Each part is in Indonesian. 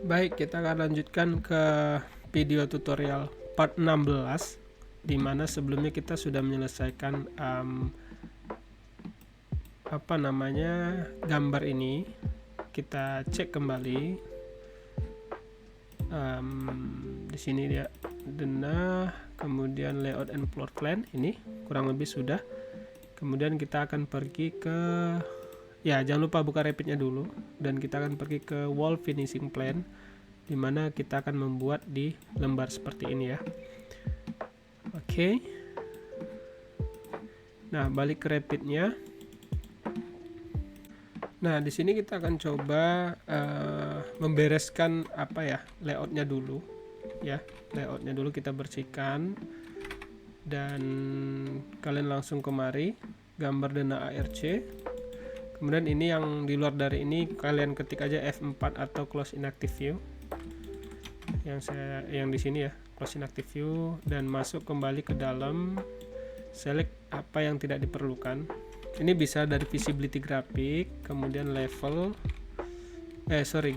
Baik, kita akan lanjutkan ke video tutorial part 16, di mana sebelumnya kita sudah menyelesaikan gambar ini. Kita cek kembali. Di sini dia denah, kemudian layout and floor plan, ini kurang lebih sudah. Kemudian kita akan pergi ke, jangan lupa buka Revit-nya dulu, dan kita akan pergi ke wall finishing plan, dimana kita akan membuat di lembar seperti ini ya. Oke. Nah, balik ke Revit-nya. Nah, di sini kita akan coba membereskan layoutnya dulu ya. Layoutnya dulu kita bersihkan, dan kalian langsung kemari gambar dana ARC. Kemudian ini yang di luar dari ini kalian ketik aja F4 atau close inactive view. Yang di sini ya, close inactive view, dan masuk kembali ke dalam, select apa yang tidak diperlukan. Ini bisa dari visibility grafik, kemudian level,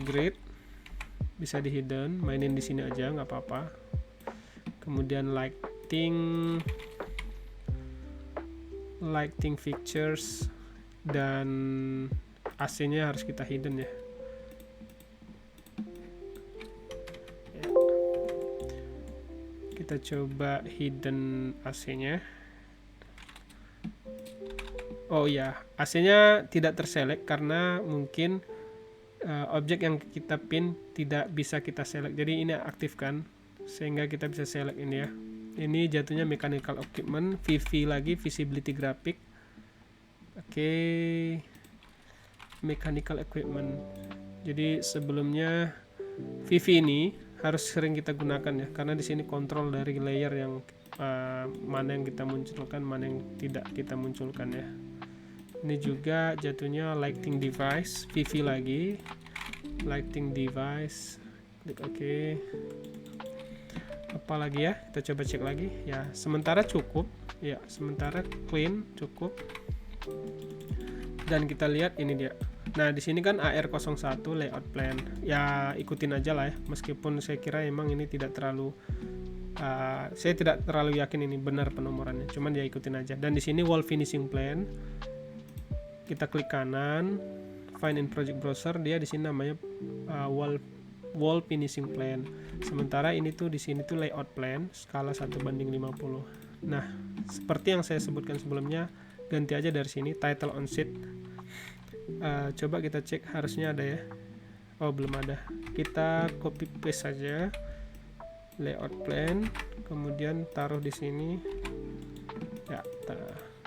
grid, bisa di hidden, mainin di sini aja nggak apa-apa. Kemudian lighting fixtures, dan AC-nya harus kita hidden ya. Kita coba hidden AC-nya. Oh ya, AC-nya tidak terselect karena mungkin objek yang kita pin tidak bisa kita select. Jadi ini aktifkan sehingga kita bisa select ini ya. Ini jatuhnya mechanical equipment, VV lagi, visibility graphic. Oke. Mechanical equipment. Jadi sebelumnya VV ini harus sering kita gunakan ya, karena di sini kontrol dari layer yang mana yang kita munculkan, mana yang tidak kita munculkan ya. Ini juga jatuhnya lighting device, VV lagi, lighting device, klik OK. Apalagi ya, kita coba cek lagi ya. Sementara cukup ya, sementara clean cukup. Dan kita lihat ini dia. Nah, di sini kan AR01 layout plan. Ya, ikutin aja lah ya. Meskipun saya kira emang ini tidak terlalu saya tidak terlalu yakin ini benar penomorannya. Cuman ya ikutin aja. Dan di sini wall finishing plan. Kita klik kanan, find in project browser, dia di sini namanya wall finishing plan. Sementara ini tuh di sini tuh layout plan skala 1:50. Nah, seperti yang saya sebutkan sebelumnya, ganti aja dari sini title on sheet. Coba kita cek, harusnya ada ya. Oh, belum ada. Kita copy paste saja layout plan, kemudian taruh di sini ya.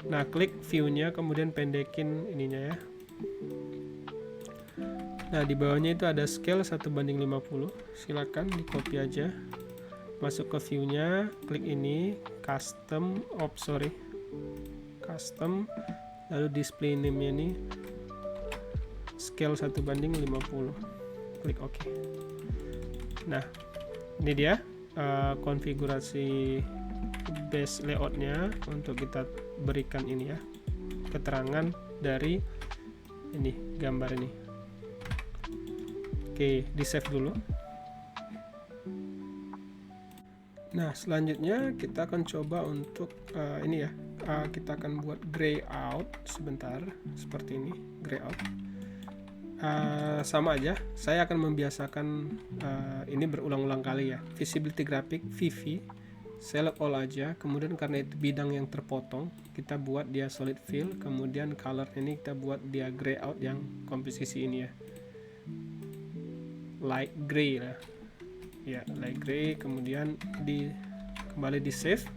Nah, klik view-nya, kemudian pendekin ininya ya. Nah, di bawahnya itu ada scale 1:50. Silakan di copy aja. Masuk ke view-nya, klik ini custom, lalu display name-nya ini scale 1:50. Klik OK. Nah, ini dia konfigurasi base layoutnya. Untuk kita berikan ini ya, keterangan dari ini gambar ini. Oke, di save dulu. Nah, selanjutnya kita akan coba untuk ini ya, kita akan buat gray out sebentar, seperti ini, gray out. Sama aja, saya akan membiasakan ini berulang-ulang kali ya. Visibility graphic, VV, select all aja. Kemudian karena itu bidang yang terpotong, kita buat dia solid fill. Kemudian color ini kita buat dia gray out yang komposisi ini ya, light gray lah ya, light gray. Kemudian kembali di save.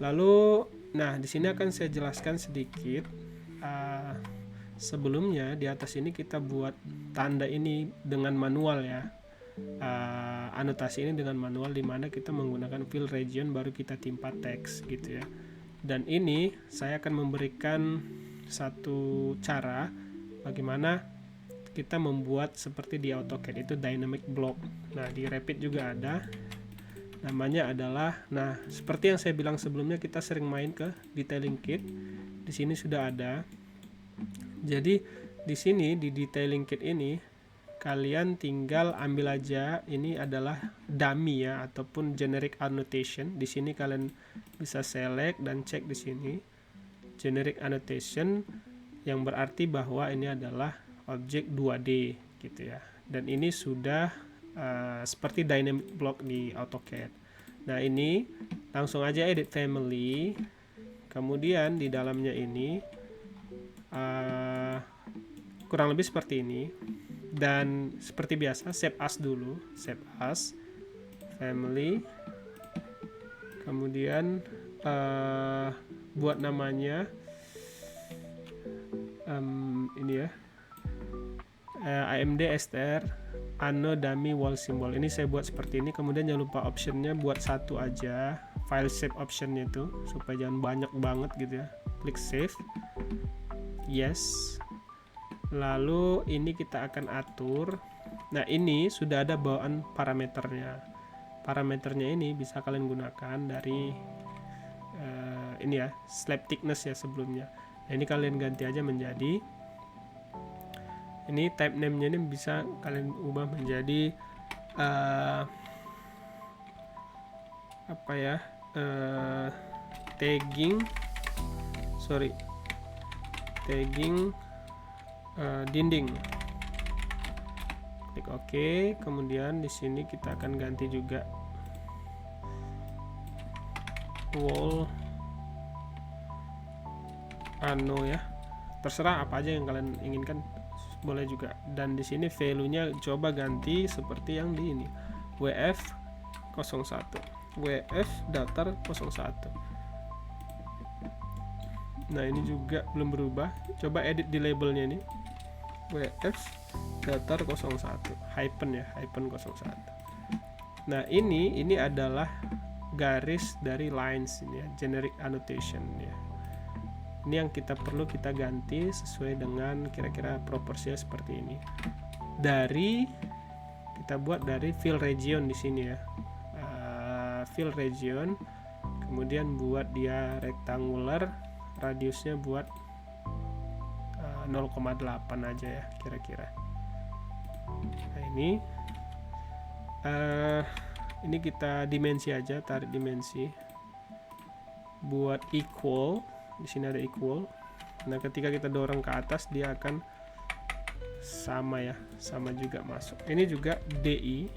Lalu nah, di sini akan saya jelaskan sedikit. Sebelumnya di atas ini kita buat tanda ini dengan manual ya, anotasi ini dengan manual, dimana kita menggunakan fill region baru kita timpa teks gitu ya. Dan ini saya akan memberikan satu cara bagaimana kita membuat seperti di AutoCAD, itu dynamic block. Nah, di Revit juga ada, namanya adalah, nah seperti yang saya bilang sebelumnya, kita sering main ke detailing kit. Di sini sudah ada. Jadi di sini di detailing kit ini kalian tinggal ambil aja, ini adalah dummy ya, ataupun generic annotation. Di sini kalian bisa select dan cek di sini generic annotation, yang berarti bahwa ini adalah objek 2D gitu ya. Dan ini sudah seperti dynamic block di AutoCAD. Nah, ini langsung aja edit family. Kemudian di dalamnya ini kurang lebih seperti ini. Dan seperti biasa, save as dulu, save as family. Kemudian buat namanya ini ya, AMD STR Anno Dummy Wall Symbol. Ini saya buat seperti ini. Kemudian jangan lupa optionnya buat satu aja, file save optionnya itu, supaya jangan banyak banget gitu ya. Klik save, yes. Lalu ini kita akan atur. Nah, ini sudah ada bawaan parameternya. Parameternya ini bisa kalian gunakan dari ini ya, slab thickness ya sebelumnya. Nah, ini kalian ganti aja menjadi, ini type name-nya ini bisa kalian ubah menjadi apa ya, tagging dinding. Klik OK. Kemudian di sini kita akan ganti juga wall Anno ya, terserah apa aja yang kalian inginkan, boleh juga. Dan di sini value-nya coba ganti seperti yang di ini, WF 01, WF datar 01. Nah, ini juga belum berubah. Coba edit di labelnya ini, WF datar 01 hyphen ya, hyphen 01. Nah, ini adalah garis dari lines ini ya, generic annotation ya. Ini yang kita perlu kita ganti sesuai dengan kira-kira proporsinya seperti ini. Kita buat dari fill region di sini ya, fill region. Kemudian buat dia rectangular, radiusnya buat 0,8 aja ya kira-kira. Nah, ini kita dimensi aja, tarik dimensi. Buat equal. Di sini ada equal. Nah, ketika kita dorong ke atas dia akan sama ya, sama juga masuk. Ini juga DI.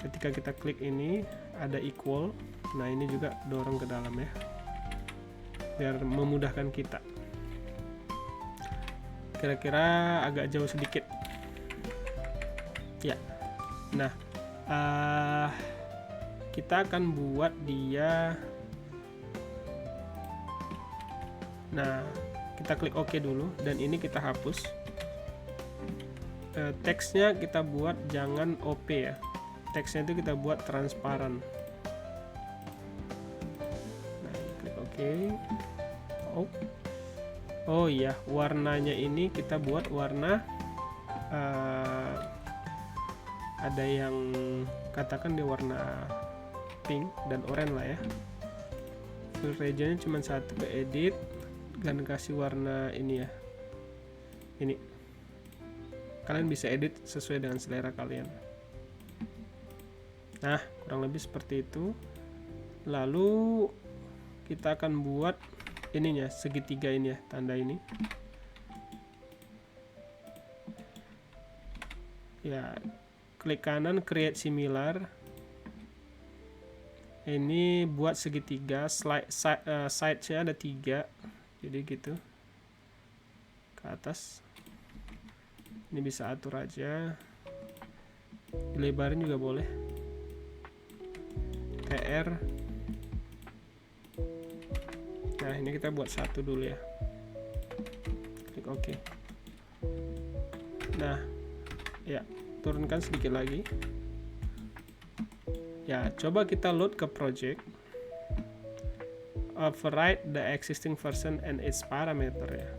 Ketika kita klik ini ada equal. Nah, ini juga dorong ke dalam ya, biar memudahkan kita. Kira-kira agak jauh sedikit ya. Nah, kita akan buat dia. Nah, kita klik OK dulu, dan ini kita hapus. Teksnya kita buat jangan OP ya, teksnya itu kita buat transparan. Nah, klik OK. Oh iya, warnanya ini kita buat warna ada yang katakan dia warna pink dan oranye lah ya. Fill regionnya cuma satu, ke edit dan kasih warna ini ya, ini. Kalian bisa edit sesuai dengan selera kalian. Nah, kurang lebih seperti itu. Lalu kita akan buat ininya, segitiga ini ya, tanda ini ya. Klik kanan, create similar. Ini buat segitiga, side-nya ada 3, jadi gitu ke atas. Ini bisa atur aja, dilebarin juga boleh. TR. Nah, ini kita buat 1 dulu ya, klik OK. Nah ya, turunkan sedikit lagi ya. Coba kita load ke project, override the existing version and its parameter ya.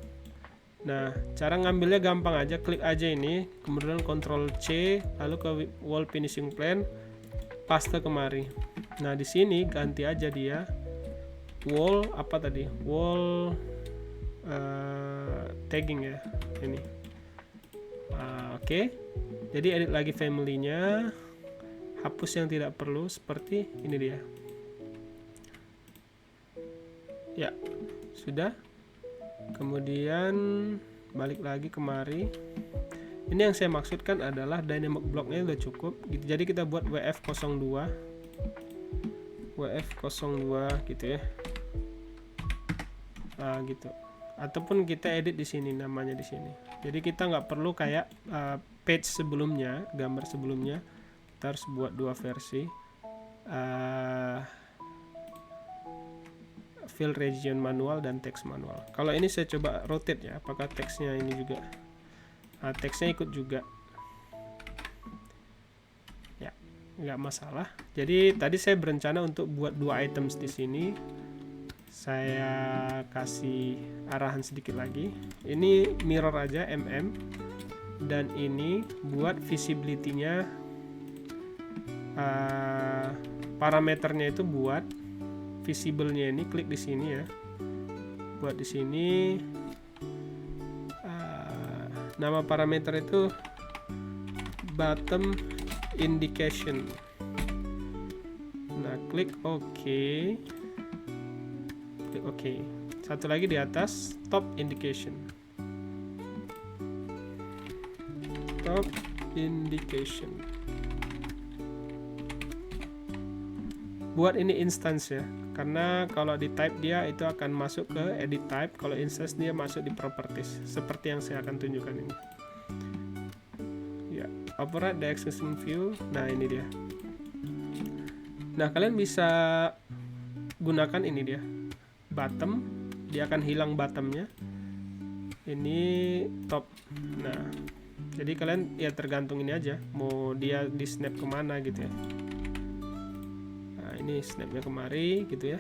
Nah, cara ngambilnya gampang aja, klik aja ini, kemudian Ctrl C, lalu ke wall finishing plan, paste kemari. Nah, di sini ganti aja dia wall apa tadi, wall tagging ya, ini Oke. Jadi edit lagi family-nya, hapus yang tidak perlu, seperti ini dia. Ya, sudah. Kemudian balik lagi kemari. Ini yang saya maksudkan adalah dynamic block-nya udah cukup gitu. Jadi kita buat WF02 gitu ya. Gitu. Ataupun kita edit di sini, namanya di sini. Jadi kita nggak perlu kayak page sebelumnya, gambar sebelumnya. Kita harus buat dua versi. Fill region manual dan text manual. Kalau ini saya coba rotate ya, apakah teksnya ini juga, teksnya ikut juga ya, nggak masalah. Jadi tadi saya berencana untuk buat dua items di sini. Saya kasih arahan sedikit lagi. Ini mirror aja dan ini buat visibility-nya, parameternya itu buat visible-nya ini, klik di sini ya. Buat di sini nama parameter itu bottom indication. Nah, klik OK. Klik OK. Satu lagi di atas, top indication. Top indication. Buat ini instance ya, karena kalau di type dia itu akan masuk ke edit type, kalau instance dia masuk di properties, seperti yang saya akan tunjukkan ini ya. Override the existing view. Nah, ini dia. Nah, kalian bisa gunakan ini dia, bottom, dia akan hilang bottomnya, ini top. Nah, jadi kalian ya tergantung ini aja, mau dia di snap kemana gitu ya. Ini snapnya kemari gitu ya.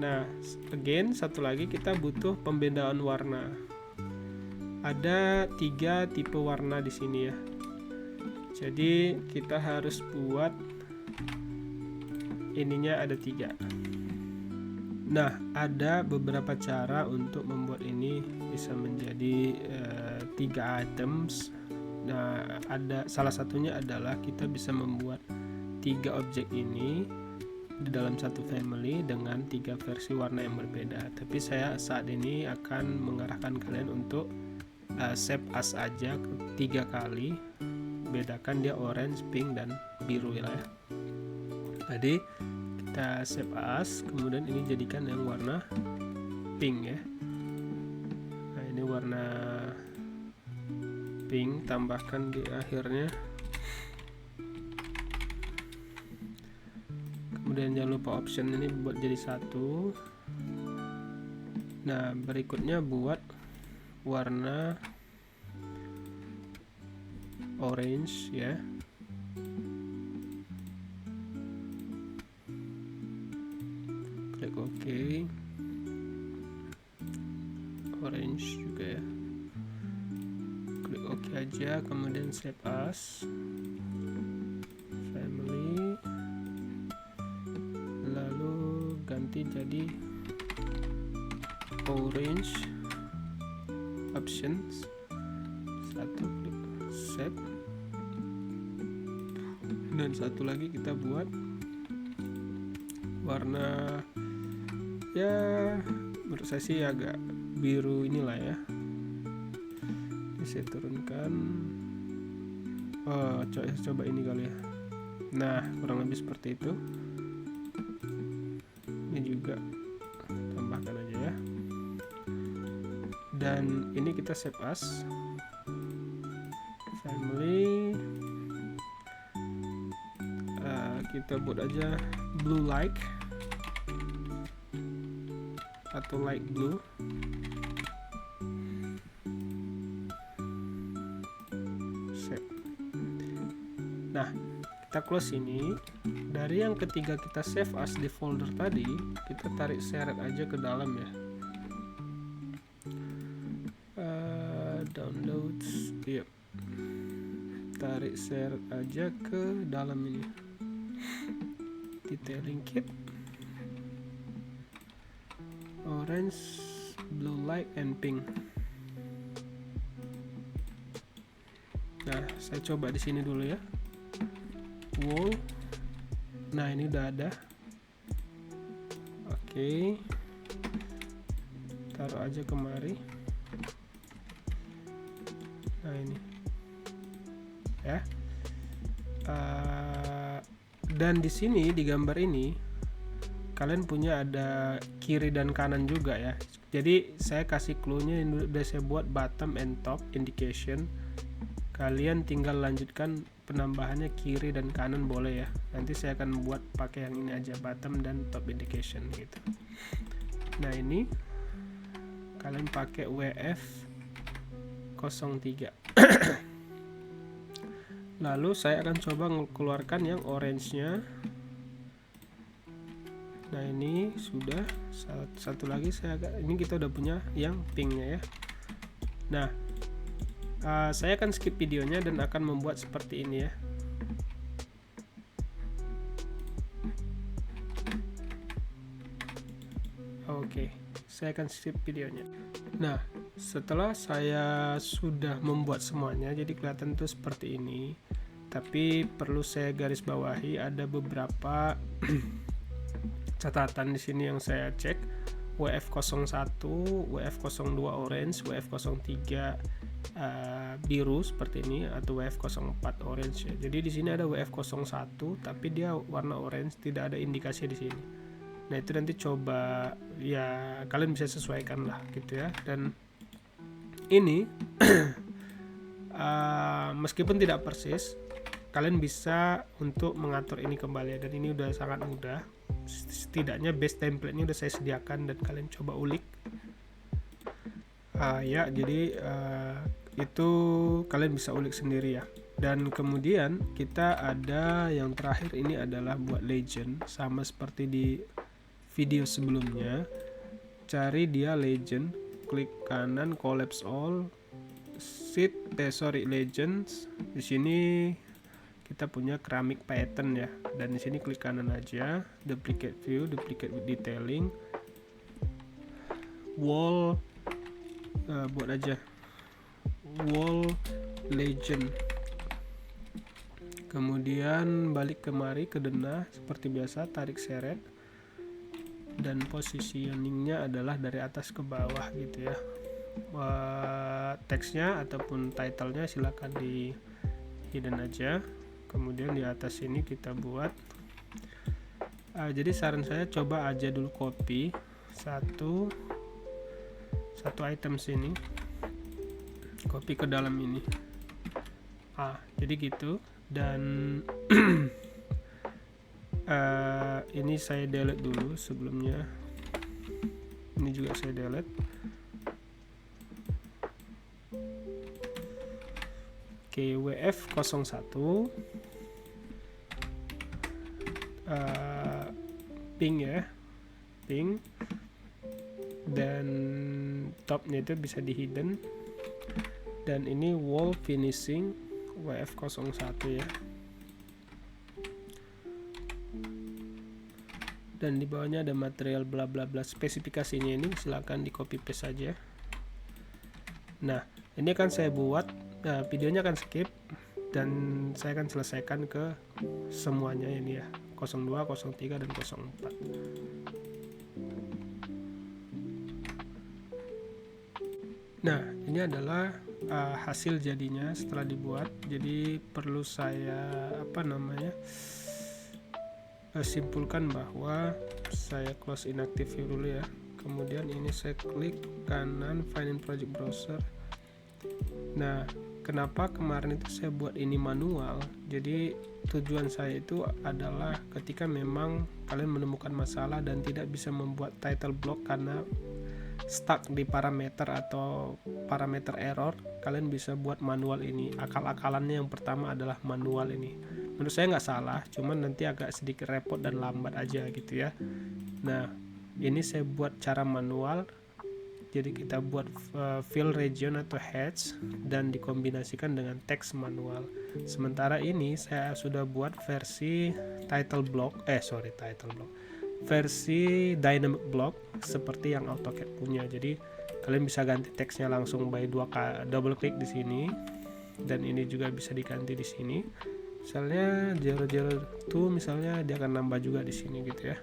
Nah, again satu lagi kita butuh pembedaan warna. Ada 3 tipe warna di sini ya. Jadi kita harus buat ininya ada 3. Nah, ada beberapa cara untuk membuat ini bisa menjadi 3 items. Nah, ada salah satunya adalah kita bisa membuat 3 objek ini di dalam satu family dengan 3 versi warna yang berbeda. Tapi saya saat ini akan mengarahkan kalian untuk save as aja 3 kali, bedakan dia orange, pink, dan biru ya. Jadi kita save as, kemudian ini jadikan yang warna pink ya. Nah, ini warna pink, tambahkan di akhirnya. Kemudian jangan lupa option ini buat jadi 1. Nah, berikutnya buat warna orange ya. Klik OK. Orange juga ya. Klik OK aja, kemudian save as. Ganti jadi orange options. 1, klik save. Dan satu lagi kita buat warna ya, menurut saya sih agak biru inilah ya. Ini saya turunkan. Coba ini kali ya. Nah, kurang lebih seperti itu. Ini juga tambahkan aja ya. Dan ini kita save as family. Kita buat aja blue like atau light blue. Save. Nah, kita close ini. Dari yang ketiga kita save as di folder tadi, kita tarik seret aja ke dalam ya. Downloads, yep. Tarik seret aja ke dalam ini. Detailing kit, orange, blue light, and pink. Nah, saya coba di sini dulu ya, wall. Nah, ini udah ada. Oke, taruh aja kemari. Nah, ini ya. Dan di sini di gambar ini kalian punya ada kiri dan kanan juga ya. Jadi saya kasih clue-nya, ini udah saya buat bottom and top indication. Kalian tinggal lanjutkan penambahannya kiri dan kanan boleh ya. Nanti saya akan buat pakai yang ini aja, bottom dan top indication gitu. Nah, ini kalian pakai WF03. Lalu saya akan coba mengeluarkan yang orange-nya. Nah, ini sudah. Satu lagi ini kita udah punya yang pink-nya ya. Nah, saya akan skip videonya dan akan membuat seperti ini ya. Oke, saya akan skip videonya. Nah, setelah saya sudah membuat semuanya, jadi kelihatan tuh seperti ini. Tapi perlu saya garis bawahi, ada beberapa catatan di sini yang saya cek. WF01, WF02 orange, WF03 biru seperti ini, atau WF04 orange ya. Jadi di sini ada WF01 tapi dia warna orange, tidak ada indikasi di sini. Nah, itu nanti coba ya, kalian bisa sesuaikan lah gitu ya. Dan ini meskipun tidak persis, kalian bisa untuk mengatur ini kembali ya. Dan ini udah sangat mudah. Setidaknya base template-nya udah saya sediakan dan kalian coba ulik. Ya, jadi itu kalian bisa ulik sendiri ya. Dan kemudian kita ada yang terakhir, ini adalah buat legend, sama seperti di video sebelumnya. Cari dia legend, klik kanan collapse all, legends. Di sini kita punya keramik pattern ya, dan di sini klik kanan aja, duplicate view, duplicate with detailing, wall, buat aja wall legend. Kemudian balik kemari ke denah seperti biasa, tarik seret, dan positioningnya adalah dari atas ke bawah gitu ya. Teksnya ataupun titlenya silakan di hidden aja. Kemudian di atas ini kita buat jadi saran saya coba aja dulu copy satu item sini, copy ke dalam ini. Jadi gitu. Dan ini saya delete dulu sebelumnya, ini juga saya delete. Oke, WF01 pink ya, pink, dan topnya itu bisa di hidden. Dan ini wall finishing WF01 ya. Dan di bawahnya ada material bla bla bla, spesifikasinya ini silakan di copy paste saja. Nah, ini akan saya buat, videonya akan skip dan saya akan selesaikan ke semuanya ini ya, 02, 03 dan 04. Nah, ini adalah hasil jadinya setelah dibuat. Jadi perlu saya simpulkan bahwa saya close inactive view dulu ya. Kemudian ini saya klik kanan find in project browser. Nah, kenapa kemarin itu saya buat ini manual? Jadi tujuan saya itu adalah ketika memang kalian menemukan masalah dan tidak bisa membuat title block karena stuck di parameter atau parameter error, kalian bisa buat manual ini. Akal-akalannya yang pertama adalah manual ini. Menurut saya nggak salah, cuman nanti agak sedikit repot dan lambat aja gitu ya. Nah, ini saya buat cara manual. Jadi kita buat fill region atau heads dan dikombinasikan dengan teks manual. Sementara ini saya sudah buat versi versi dynamic block seperti yang AutoCAD punya. Jadi kalian bisa ganti teksnya langsung by double klik di sini. dan ini juga bisa diganti di sini. Misalnya 002 misalnya dia akan nambah juga di sini gitu ya.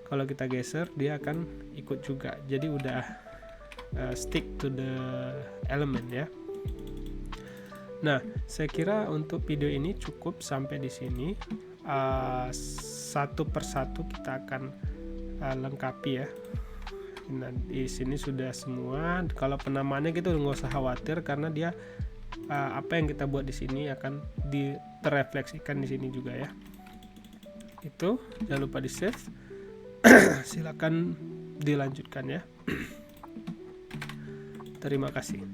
Kalau kita geser dia akan ikut juga. Jadi udah stick to the element ya. Nah, saya kira untuk video ini cukup sampai di sini. Satu persatu kita akan lengkapi ya. Nah, di sini sudah semua. Kalau penamaannya gitu nggak usah khawatir karena dia apa yang kita buat di sini akan terrefleksikan di sini juga ya. Itu jangan lupa di save. Silakan dilanjutkan ya. Terima kasih.